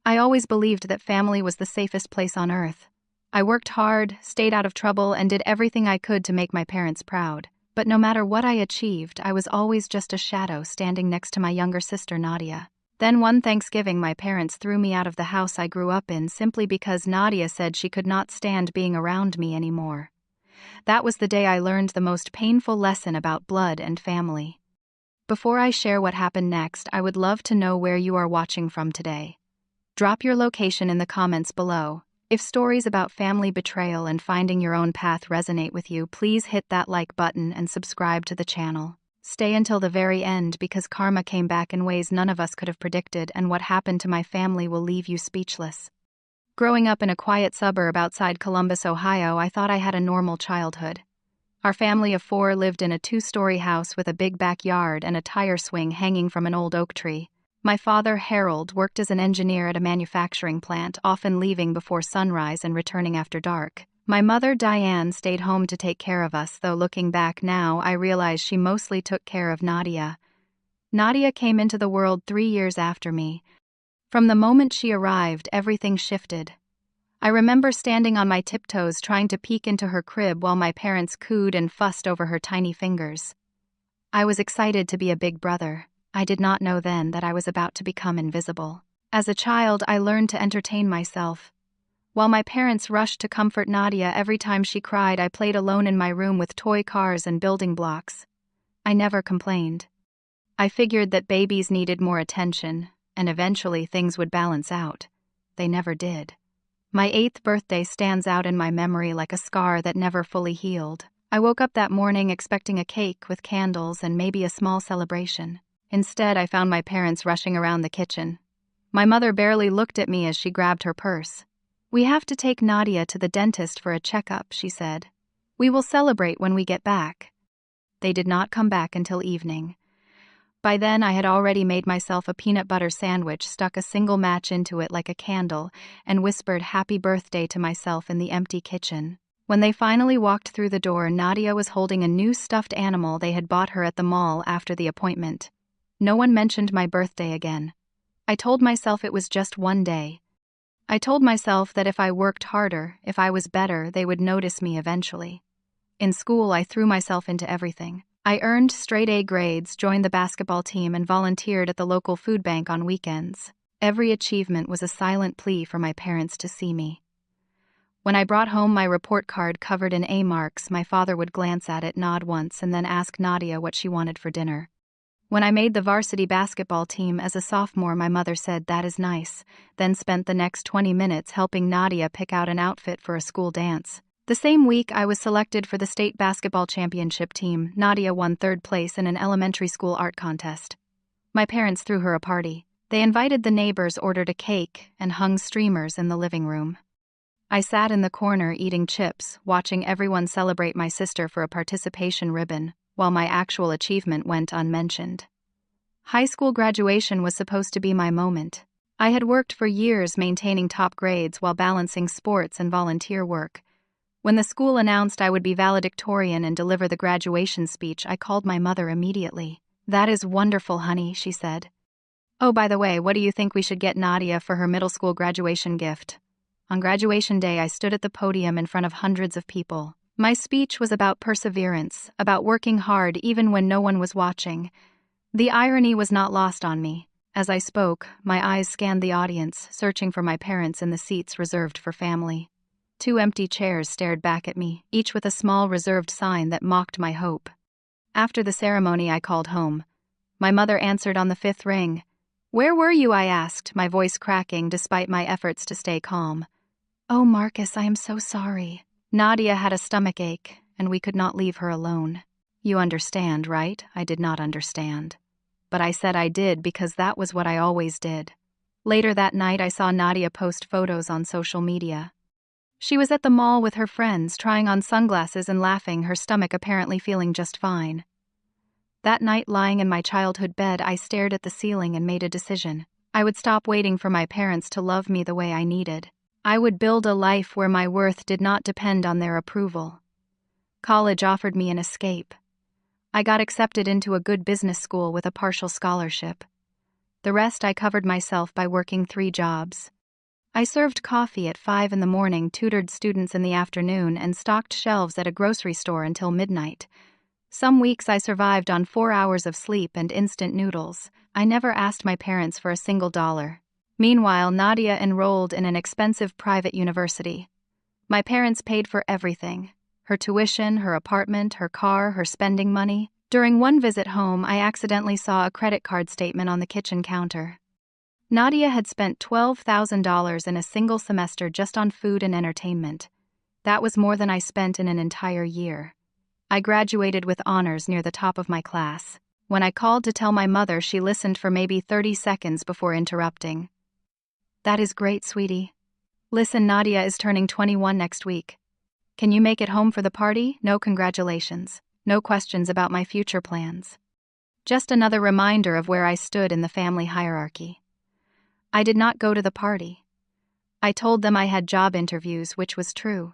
I always believed that family was the safest place on earth. I worked hard, stayed out of trouble, and did everything I could to make my parents proud. But no matter what I achieved, I was always just a shadow standing next to my younger sister Nadia. Then one Thanksgiving, my parents threw me out of the house I grew up in simply because Nadia said she could not stand being around me anymore. That was the day I learned the most painful lesson about blood and family. Before I share what happened next, I would love to know where you are watching from today. Drop your location in the comments below. If stories about family betrayal and finding your own path resonate with you, please hit that like button and subscribe to the channel. Stay until the very end because karma came back in ways none of us could have predicted, and what happened to my family will leave you speechless. Growing up in a quiet suburb outside Columbus, Ohio, I thought I had a normal childhood. Our family of 4 lived in a 2-story house with a big backyard and a tire swing hanging from an old oak tree. My father, Harold, worked as an engineer at a manufacturing plant, often leaving before sunrise and returning after dark. My mother, Diane, stayed home to take care of us, though looking back now, I realize she mostly took care of Nadia. Nadia came into the world 3 years after me. From the moment she arrived, everything shifted. I remember standing on my tiptoes trying to peek into her crib while my parents cooed and fussed over her tiny fingers. I was excited to be a big brother. I did not know then that I was about to become invisible. As a child, I learned to entertain myself. While my parents rushed to comfort Nadia every time she cried, I played alone in my room with toy cars and building blocks. I never complained. I figured that babies needed more attention, and eventually things would balance out. They never did. My 8th birthday stands out in my memory like a scar that never fully healed. I woke up that morning expecting a cake with candles and maybe a small celebration. Instead, I found my parents rushing around the kitchen. My mother barely looked at me as she grabbed her purse. "We have to take Nadia to the dentist for a checkup," she said. "We will celebrate when we get back." They did not come back until evening. By then, I had already made myself a peanut butter sandwich, stuck a single match into it like a candle, and whispered happy birthday to myself in the empty kitchen. When they finally walked through the door, Nadia was holding a new stuffed animal they had bought her at the mall after the appointment. No one mentioned my birthday again. I told myself it was just one day. I told myself that if I worked harder, if I was better, they would notice me eventually. In school, I threw myself into everything. I earned straight A grades, joined the basketball team, and volunteered at the local food bank on weekends. Every achievement was a silent plea for my parents to see me. When I brought home my report card covered in A marks, my father would glance at it, nod once, and then ask Nadia what she wanted for dinner. When I made the varsity basketball team as a sophomore, my mother said, "That is nice," then spent the next 20 minutes helping Nadia pick out an outfit for a school dance. The same week I was selected for the state basketball championship team. Nadia won 3rd place in an elementary school art contest. My parents threw her a party. They invited the neighbors, ordered a cake, and hung streamers in the living room. I sat in the corner eating chips, watching everyone celebrate my sister for a participation ribbon, while my actual achievement went unmentioned. High school graduation was supposed to be my moment. I had worked for years maintaining top grades while balancing sports and volunteer work. When the school announced I would be valedictorian and deliver the graduation speech, I called my mother immediately. "That is wonderful, honey," she said. "Oh, by the way, what do you think we should get Nadia for her middle school graduation gift?" On graduation day, I stood at the podium in front of hundreds of people. My speech was about perseverance, about working hard even when no one was watching. The irony was not lost on me. As I spoke, my eyes scanned the audience, searching for my parents in the seats reserved for family. 2 empty chairs stared back at me, each with a small reserved sign that mocked my hope. After the ceremony, I called home. My mother answered on the 5th ring. "Where were you?" I asked, my voice cracking despite my efforts to stay calm. "Oh, Marcus, I am so sorry." Nadia had a stomach ache, and we could not leave her alone. "You understand, right?" I did not understand. But I said I did because that was what I always did. Later that night, I saw Nadia post photos on social media. She was at the mall with her friends, trying on sunglasses and laughing, her stomach apparently feeling just fine. That night, lying in my childhood bed, I stared at the ceiling and made a decision. I would stop waiting for my parents to love me the way I needed. I would build a life where my worth did not depend on their approval. College offered me an escape. I got accepted into a good business school with a partial scholarship. The rest I covered myself by working 3 jobs. I served coffee at 5 in the morning, tutored students in the afternoon, and stocked shelves at a grocery store until midnight. Some weeks I survived on 4 hours of sleep and instant noodles. I never asked my parents for a single dollar. Meanwhile, Nadia enrolled in an expensive private university. My parents paid for everything: her tuition, her apartment, her car, her spending money. During one visit home, I accidentally saw a credit card statement on the kitchen counter. Nadia had spent $12,000 in a single semester just on food and entertainment. That was more than I spent in an entire year. I graduated with honors near the top of my class. When I called to tell my mother, she listened for maybe 30 seconds before interrupting. "That is great, sweetie. Listen, Nadia is turning 21 next week. Can you make it home for the party? No congratulations. No questions about my future plans." Just another reminder of where I stood in the family hierarchy. I did not go to the party. I told them I had job interviews, which was true.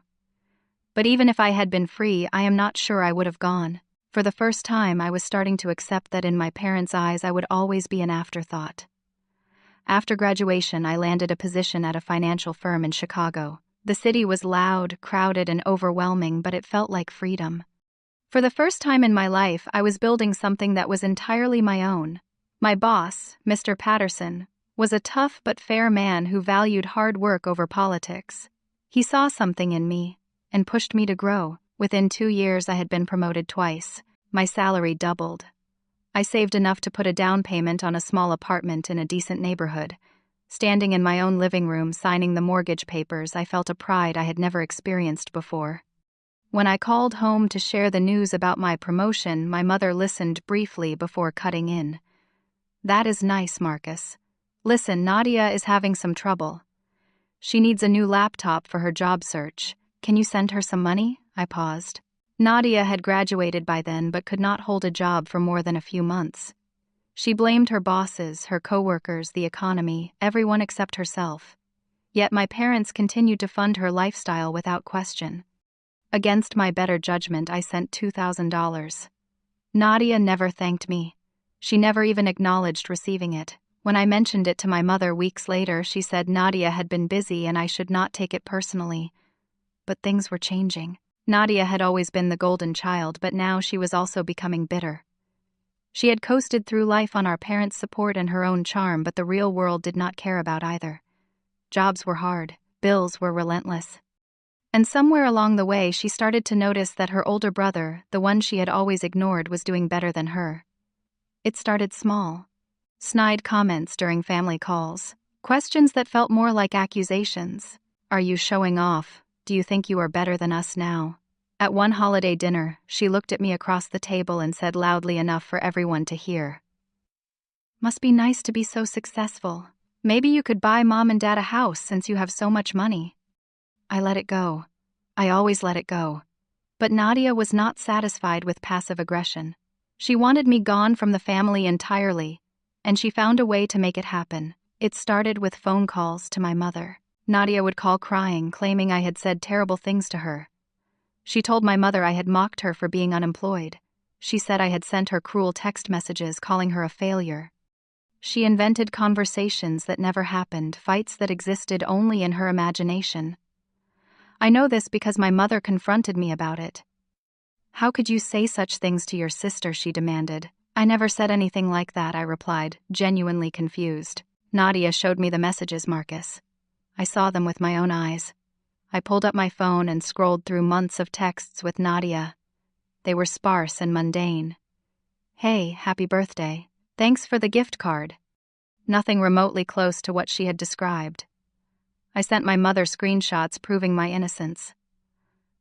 But even if I had been free, I am not sure I would have gone. For the first time, I was starting to accept that in my parents' eyes I would always be an afterthought. After graduation, I landed a position at a financial firm in Chicago. The city was loud, crowded, and overwhelming, but it felt like freedom. For the first time in my life, I was building something that was entirely my own. My boss, Mr. Patterson, was a tough but fair man who valued hard work over politics. He saw something in me and pushed me to grow. Within 2 years, I had been promoted twice. My salary doubled. I saved enough to put a down payment on a small apartment in a decent neighborhood. Standing in my own living room, signing the mortgage papers, I felt a pride I had never experienced before. When I called home to share the news about my promotion, my mother listened briefly before cutting in. "That is nice, Marcus. Listen, Nadia is having some trouble. She needs a new laptop for her job search. Can you send her some money?" I paused. Nadia had graduated by then but could not hold a job for more than a few months. She blamed her bosses, her coworkers, the economy, everyone except herself. Yet my parents continued to fund her lifestyle without question. Against my better judgment, I sent $2,000. Nadia never thanked me. She never even acknowledged receiving it. When I mentioned it to my mother weeks later, she said Nadia had been busy and I should not take it personally. But things were changing. Nadia had always been the golden child, but now she was also becoming bitter. She had coasted through life on our parents' support and her own charm, but the real world did not care about either. Jobs were hard, bills were relentless. And somewhere along the way, she started to notice that her older brother, the one she had always ignored, was doing better than her. It started small. Snide comments during family calls. Questions that felt more like accusations. "Are you showing off? Do you think you are better than us now?" At one holiday dinner, she looked at me across the table and said loudly enough for everyone to hear, "Must be nice to be so successful. Maybe you could buy Mom and Dad a house since you have so much money." I let it go. I always let it go. But Nadia was not satisfied with passive aggression. She wanted me gone from the family entirely, and she found a way to make it happen. It started with phone calls to my mother. Nadia would call crying, claiming I had said terrible things to her. She told my mother I had mocked her for being unemployed. She said I had sent her cruel text messages calling her a failure. She invented conversations that never happened, fights that existed only in her imagination. I know this because my mother confronted me about it. "How could you say such things to your sister?" she demanded. "I never said anything like that," I replied, genuinely confused. "Nadia showed me the messages, Marcus. I saw them with my own eyes." I pulled up my phone and scrolled through months of texts with Nadia. They were sparse and mundane. "Hey, happy birthday. Thanks for the gift card." Nothing remotely close to what she had described. I sent my mother screenshots proving my innocence.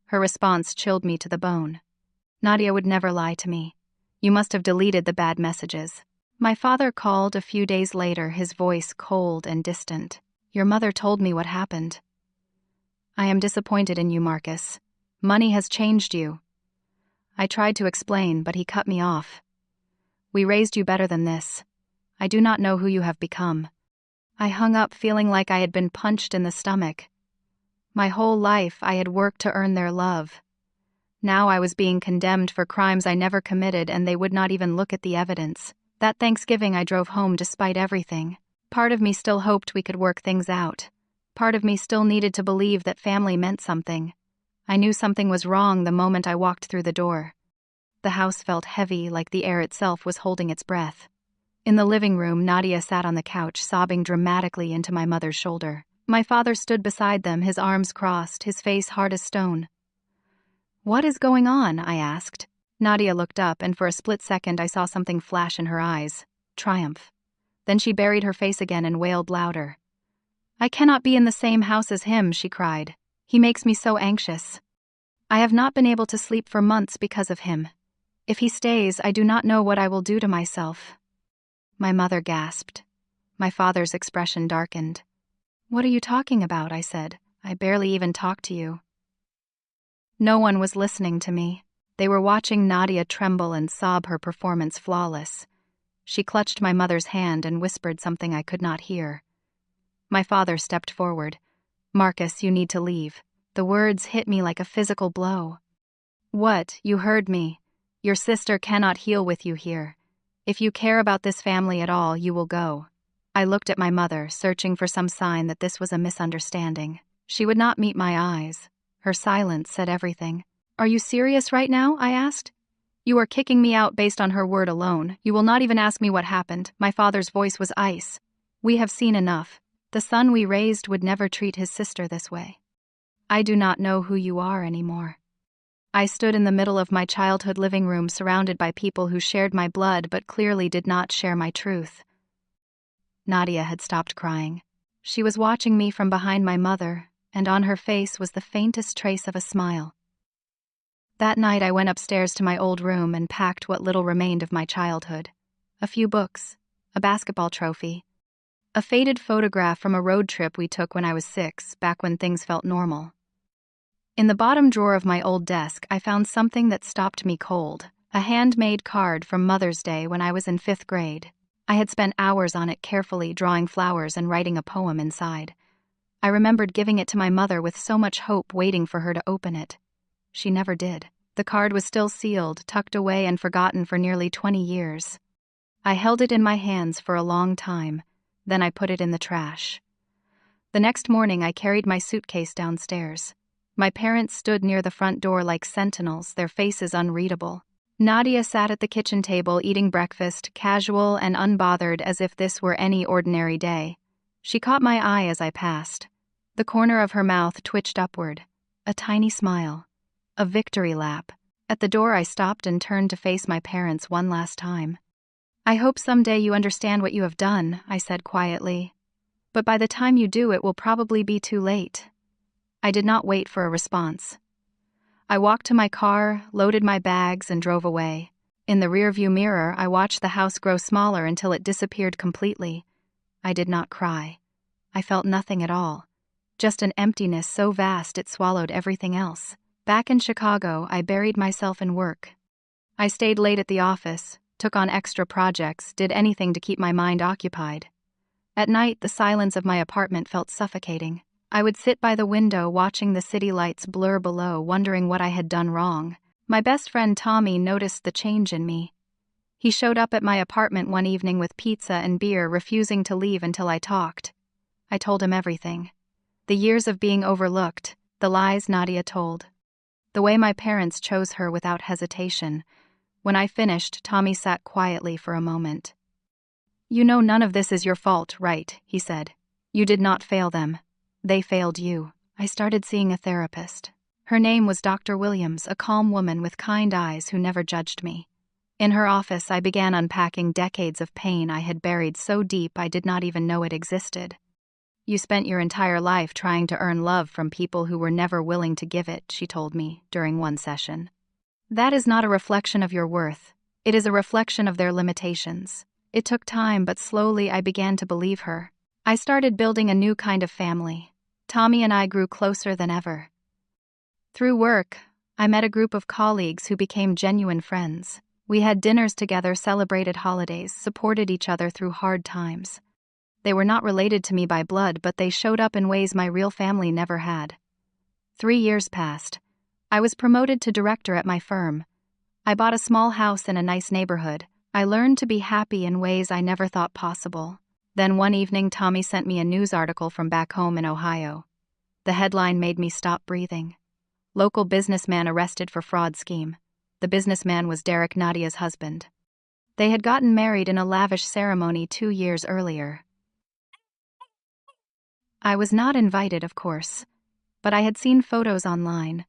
Her response chilled me to the bone. "Nadia would never lie to me. You must have deleted the bad messages." My father called a few days later, his voice cold and distant. "Your mother told me what happened. I am disappointed in you, Marcus. Money has changed you." I tried to explain, but he cut me off. "We raised you better than this. I do not know who you have become." I hung up feeling like I had been punched in the stomach. My whole life I had worked to earn their love. Now I was being condemned for crimes I never committed, and they would not even look at the evidence. That Thanksgiving I drove home despite everything. Part of me still hoped we could work things out. part of me still needed to believe that family meant something. I knew something was wrong the moment I walked through the door. The house felt heavy, like the air itself was holding its breath. In the living room, Nadia sat on the couch, sobbing dramatically into my mother's shoulder. My father stood beside them, his arms crossed, his face hard as stone. "What is going on?" I asked. Nadia looked up, and for a split second I saw something flash in her eyes. Triumph. Then she buried her face again and wailed louder. "I cannot be in the same house as him," she cried. "He makes me so anxious. I have not been able to sleep for months because of him. If he stays, I do not know what I will do to myself." My mother gasped. My father's expression darkened. "What are you talking about?" I said. "I barely even talk to you." No one was listening to me. They were watching Nadia tremble and sob, her performance flawless. She clutched my mother's hand and whispered something I could not hear. My father stepped forward. "Marcus, you need to leave." The words hit me like a physical blow. "What? You heard me. Your sister cannot heal with you here. If you care about this family at all, you will go." I looked at my mother, searching for some sign that this was a misunderstanding. She would not meet my eyes. Her silence said everything. "Are you serious right now?" I asked. "You are kicking me out based on her word alone. You will not even ask me what happened." My father's voice was ice. "We have seen enough. The son we raised would never treat his sister this way. I do not know who you are anymore." I stood in the middle of my childhood living room, surrounded by people who shared my blood but clearly did not share my truth. Nadia had stopped crying. She was watching me from behind my mother, and on her face was the faintest trace of a smile. That night I went upstairs to my old room and packed what little remained of my childhood. A few books, a basketball trophy, a faded photograph from a road trip we took when I was 6, back when things felt normal. In the bottom drawer of my old desk, I found something that stopped me cold, a handmade card from Mother's Day when I was in 5th grade. I had spent hours on it, carefully drawing flowers and writing a poem inside. I remembered giving it to my mother with so much hope, waiting for her to open it. She never did. The card was still sealed, tucked away and forgotten for nearly 20 years. I held it in my hands for a long time, then I put it in the trash. The next morning I carried my suitcase downstairs. My parents stood near the front door like sentinels, their faces unreadable. Nadia sat at the kitchen table eating breakfast, casual and unbothered as if this were any ordinary day. She caught my eye as I passed. The corner of her mouth twitched upward. A tiny smile. A victory lap. At the door I stopped and turned to face my parents one last time. "I hope someday you understand what you have done," I said quietly. "But by the time you do, it will probably be too late." I did not wait for a response. I walked to my car, loaded my bags, and drove away. In the rearview mirror, I watched the house grow smaller until it disappeared completely. I did not cry. I felt nothing at all. Just an emptiness so vast it swallowed everything else. Back in Chicago, I buried myself in work. I stayed late at the office, took on extra projects, did anything to keep my mind occupied. At night, the silence of my apartment felt suffocating. I would sit by the window watching the city lights blur below, wondering what I had done wrong. My best friend Tommy noticed the change in me. He showed up at my apartment one evening with pizza and beer, refusing to leave until I talked. I told him everything. The years of being overlooked, the lies Nadia told, the way my parents chose her without hesitation. When I finished, Tommy sat quietly for a moment. "You know none of this is your fault, right?" he said. "You did not fail them. They failed you." I started seeing a therapist. Her name was Dr. Williams, a calm woman with kind eyes who never judged me. In her office, I began unpacking decades of pain I had buried so deep I did not even know it existed. "You spent your entire life trying to earn love from people who were never willing to give it," she told me during one session. "That is not a reflection of your worth. It is a reflection of their limitations." It took time, but slowly I began to believe her. I started building a new kind of family. Tommy and I grew closer than ever. Through work, I met a group of colleagues who became genuine friends. We had dinners together, celebrated holidays, supported each other through hard times. They were not related to me by blood, but they showed up in ways my real family never had. 3 years passed. I was promoted to director at my firm. I bought a small house in a nice neighborhood. I learned to be happy in ways I never thought possible. Then one evening, Tommy sent me a news article from back home in Ohio. The headline made me stop breathing. Local businessman arrested for fraud scheme. The businessman was Derek, Nadia's husband. They had gotten married in a lavish ceremony 2 years earlier. I was not invited, of course, but I had seen photos online.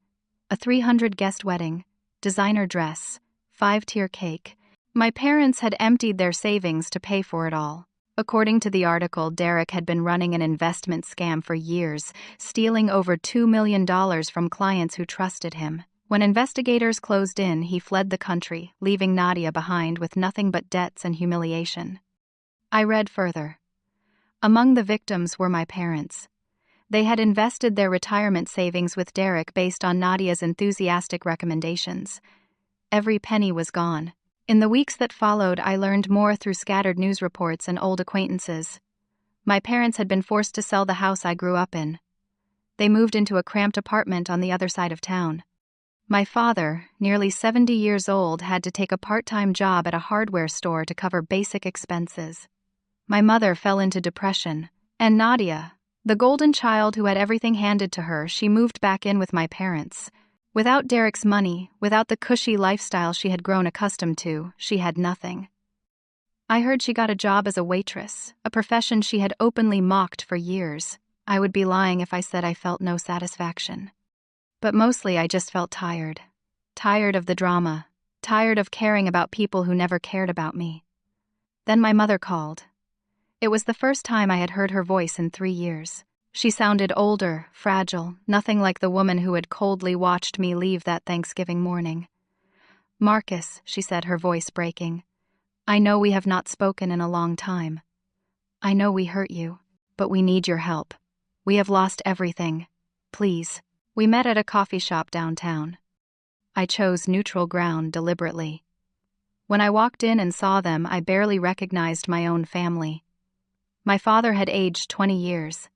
A 300-guest wedding, designer dress, 5-tier cake. My parents had emptied their savings to pay for it all. According to the article, Derek had been running an investment scam for years, stealing over $2 million from clients who trusted him. When investigators closed in, he fled the country, leaving Nadia behind with nothing but debts and humiliation. I read further. Among the victims were my parents. They had invested their retirement savings with Derek based on Nadia's enthusiastic recommendations. Every penny was gone. In the weeks that followed, I learned more through scattered news reports and old acquaintances. My parents had been forced to sell the house I grew up in. They moved into a cramped apartment on the other side of town. My father, nearly 70 years old, had to take a part-time job at a hardware store to cover basic expenses. My mother fell into depression, and Nadia, the golden child who had everything handed to her, she moved back in with my parents. Without Derek's money, without the cushy lifestyle she had grown accustomed to, she had nothing. I heard she got a job as a waitress, a profession she had openly mocked for years. I would be lying if I said I felt no satisfaction. But mostly I just felt tired. Tired of the drama. Tired of caring about people who never cared about me. Then my mother called. It was the first time I had heard her voice in 3 years. She sounded older, fragile, nothing like the woman who had coldly watched me leave that Thanksgiving morning. "Marcus," she said, her voice breaking. "I know we have not spoken in a long time. I know we hurt you, but we need your help. We have lost everything. Please." We met at a coffee shop downtown. I chose neutral ground deliberately. When I walked in and saw them, I barely recognized my own family. My father had aged 20 years.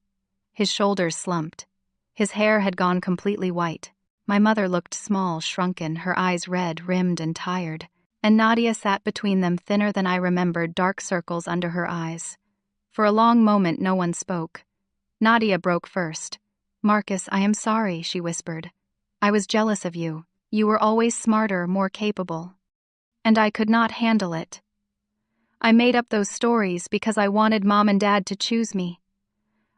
His shoulders slumped. His hair had gone completely white. My mother looked small, shrunken, her eyes red, rimmed, and tired. And Nadia sat between them, thinner than I remembered, dark circles under her eyes. For a long moment, no one spoke. Nadia broke first. "Marcus, I am sorry," she whispered. "I was jealous of you. You were always smarter, more capable. And I could not handle it. I made up those stories because I wanted Mom and Dad to choose me.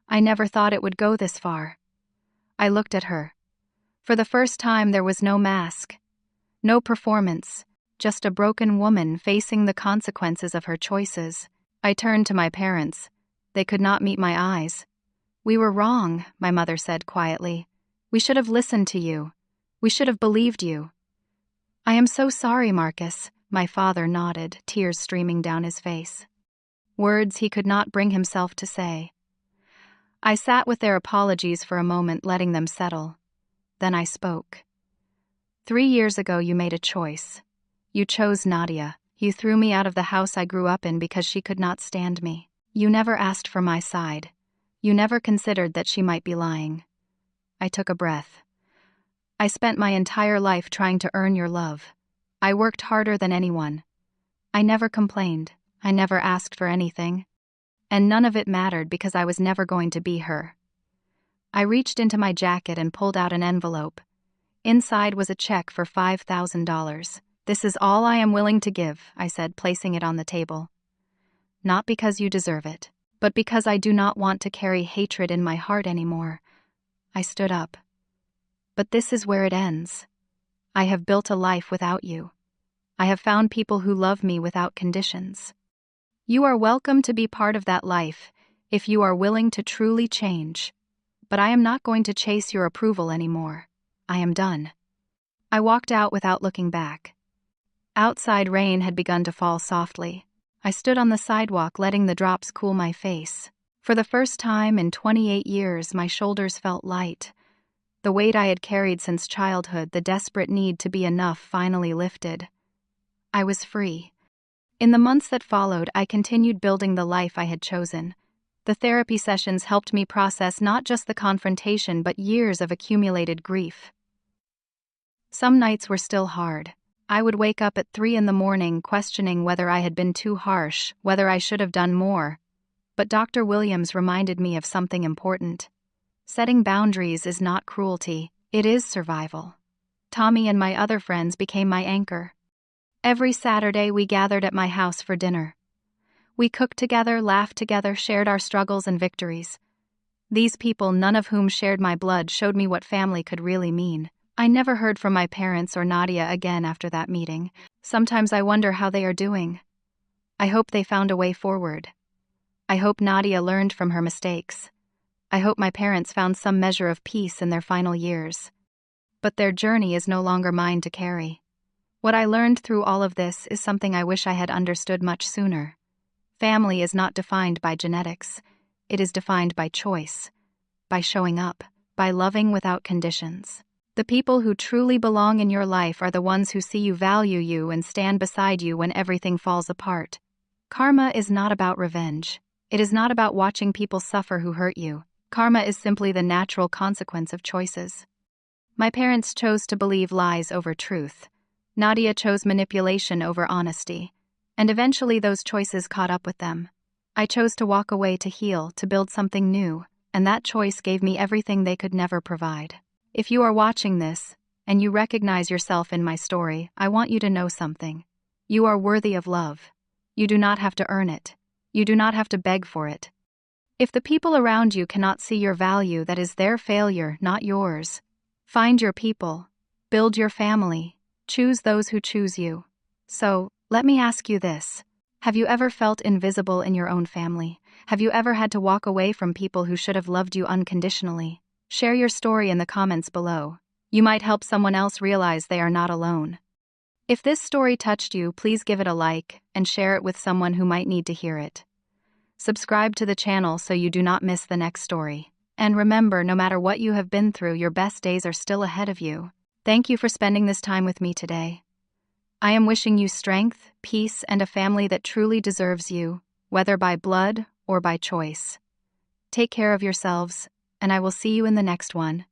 I never thought it would go this far." I looked at her. For the first time, there was no mask. No performance. Just a broken woman facing the consequences of her choices. I turned to my parents. They could not meet my eyes. "We were wrong," my mother said quietly. "We should have listened to you. We should have believed you." "I am so sorry, Marcus," my father nodded, tears streaming down his face. Words he could not bring himself to say. I sat with their apologies for a moment, letting them settle. Then I spoke. 3 years ago, you made a choice. You chose Nadia. You threw me out of the house I grew up in because she could not stand me. You never asked for my side. You never considered that she might be lying." I took a breath. "I spent my entire life trying to earn your love. I worked harder than anyone. I never complained. I never asked for anything. And none of it mattered because I was never going to be her." I reached into my jacket and pulled out an envelope. Inside was a check for $5,000. "This is all I am willing to give," I said, placing it on the table. "Not because you deserve it, but because I do not want to carry hatred in my heart anymore." I stood up. "But this is where it ends. I have built a life without you. I have found people who love me without conditions. You are welcome to be part of that life if you are willing to truly change. But I am not going to chase your approval anymore. I am done." I walked out without looking back. Outside, rain had begun to fall softly. I stood on the sidewalk, letting the drops cool my face. For the first time in 28 years, my shoulders felt light. The weight I had carried since childhood, the desperate need to be enough, finally lifted. I was free. In the months that followed, I continued building the life I had chosen. The therapy sessions helped me process not just the confrontation but years of accumulated grief. Some nights were still hard. I would wake up at 3 in the morning questioning whether I had been too harsh, whether I should have done more. But Dr. Williams reminded me of something important. Setting boundaries is not cruelty, it is survival. Tommy and my other friends became my anchor. Every Saturday we gathered at my house for dinner. We cooked together, laughed together, shared our struggles and victories. These people, none of whom shared my blood, showed me what family could really mean. I never heard from my parents or Nadia again after that meeting. Sometimes I wonder how they are doing. I hope they found a way forward. I hope Nadia learned from her mistakes. I hope my parents found some measure of peace in their final years. But their journey is no longer mine to carry. What I learned through all of this is something I wish I had understood much sooner. Family is not defined by genetics. It is defined by choice, by showing up, by loving without conditions. The people who truly belong in your life are the ones who see you, value you, and stand beside you when everything falls apart. Karma is not about revenge. It is not about watching people suffer who hurt you. Karma is simply the natural consequence of choices. My parents chose to believe lies over truth. Nadia chose manipulation over honesty. And eventually those choices caught up with them. I chose to walk away, to heal, to build something new, and that choice gave me everything they could never provide. If you are watching this, and you recognize yourself in my story, I want you to know something. You are worthy of love. You do not have to earn it. You do not have to beg for it. If the people around you cannot see your value, that is their failure, not yours. Find your people. Build your family. Choose those who choose you. So, let me ask you this. Have you ever felt invisible in your own family? Have you ever had to walk away from people who should have loved you unconditionally? Share your story in the comments below. You might help someone else realize they are not alone. If this story touched you, please give it a like and share it with someone who might need to hear it. Subscribe to the channel so you do not miss the next story. And remember, no matter what you have been through, your best days are still ahead of you. Thank you for spending this time with me today. I am wishing you strength, peace, and a family that truly deserves you, whether by blood or by choice. Take care of yourselves, and I will see you in the next one.